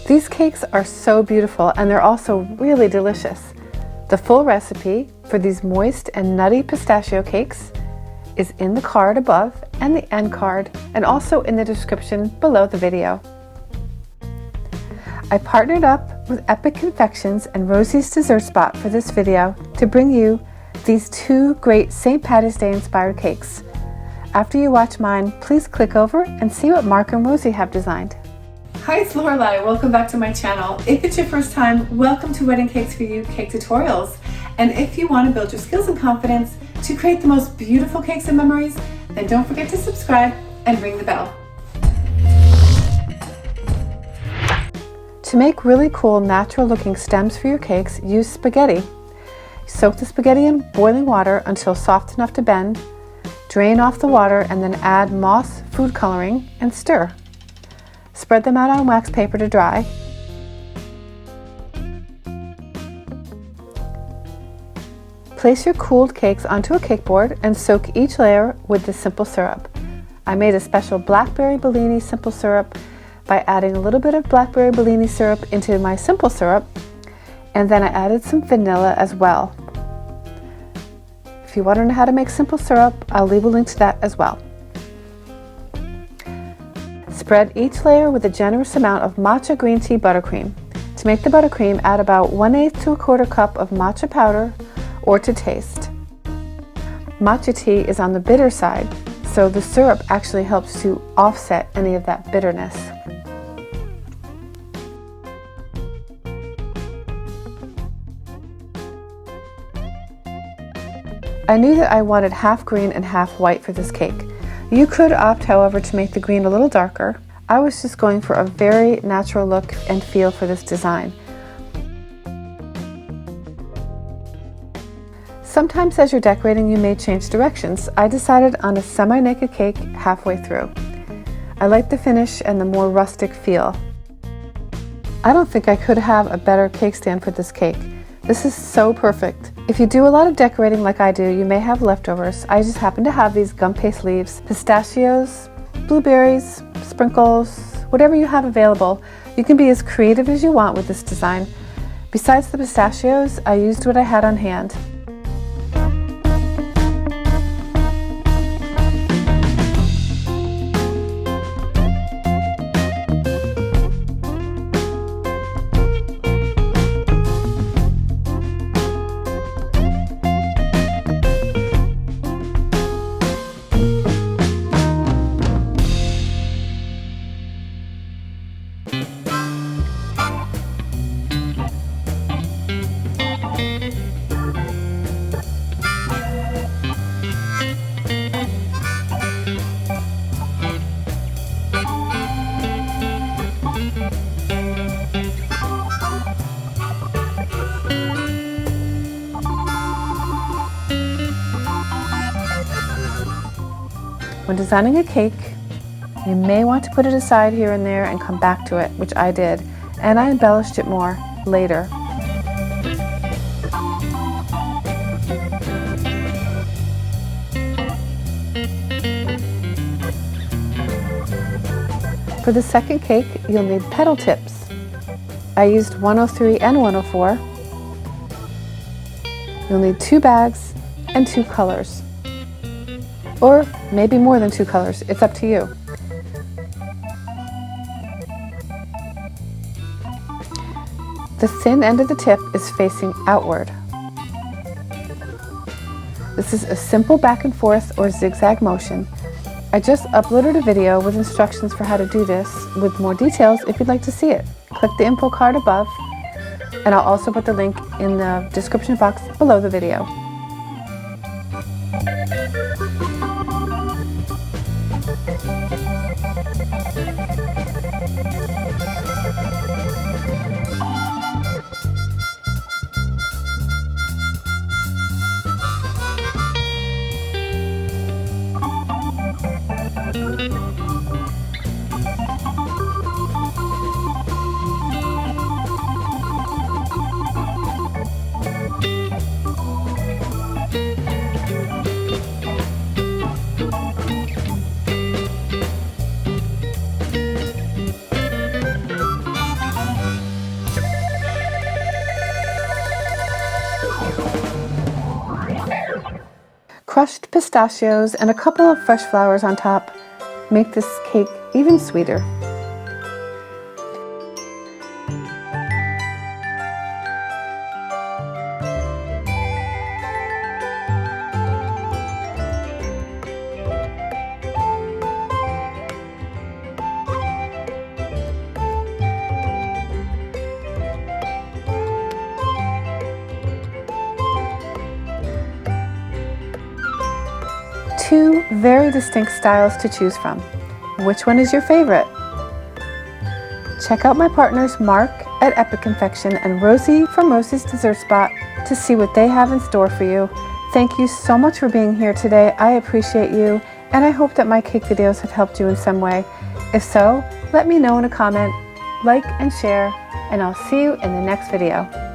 These cakes are so beautiful and they're also really delicious. The full recipe for these moist and nutty pistachio cakes is in the card above and the end card, and also in the description below the video. I partnered up with Epic Confections and Rosie's Dessert Spot for this video to bring you these two great St. Patty's Day inspired cakes. After you watch mine, please click over and see what Mark and Rosie have designed. Hi, it's Lorelei. Welcome back to my channel. If it's your first time, welcome to Wedding Cakes For You Cake Tutorials. And if you want to build your skills and confidence to create the most beautiful cakes and memories, then don't forget to subscribe and ring the bell. To make really cool, natural looking stems for your cakes, use spaghetti. Soak the spaghetti in boiling water until soft enough to bend. Drain off the water and then add moss food coloring and stir. Spread them out on wax paper to dry. Place your cooled cakes onto a cake board and soak each layer with the simple syrup. I made a special blackberry Bellini simple syrup by adding a little bit of blackberry Bellini syrup into my simple syrup, and then I added some vanilla as well. If you want to know how to make simple syrup, I'll leave a link to that as well. Spread each layer with a generous amount of matcha green tea buttercream. To make the buttercream, add about 1/8 to 1/4 cup of matcha powder or to taste. Matcha tea is on the bitter side, so the syrup actually helps to offset any of that bitterness. I knew that I wanted half green and half white for this cake. You could opt, however, to make the green a little darker. I was just going for a very natural look and feel for this design. Sometimes as you're decorating, you may change directions. I decided on a semi-naked cake halfway through. I like the finish and the more rustic feel. I don't think I could have a better cake stand for this cake. This is so perfect. If you do a lot of decorating like I do, you may have leftovers. I just happen to have these gum paste leaves, pistachios, blueberries, sprinkles, whatever you have available. You can be as creative as you want with this design. Besides the pistachios, I used what I had on hand. When designing a cake, you may want to put it aside here and there and come back to it, which I did, and I embellished it more later. For the second cake, you'll need petal tips. I used 103 and 104. You'll need 2 bags and 2 colors. Or maybe more than 2 colors, it's up to you. The thin end of the tip is facing outward. This is a simple back and forth or zigzag motion. I just uploaded a video with instructions for how to do this with more details if you'd like to see it. Click the info card above, and I'll also put the link in the description box below the video. crushed pistachios and a couple of fresh flowers on top make this cake even sweeter. Two very distinct styles to choose from. Which one is your favorite? Check out my partners Mark at Epic Confection and Rosie from Rosie's Dessert Spot to see what they have in store for you. Thank you so much for being here today. I appreciate you, and I hope that my cake videos have helped you in some way. If so, let me know in a comment, like and share, and I'll see you in the next video.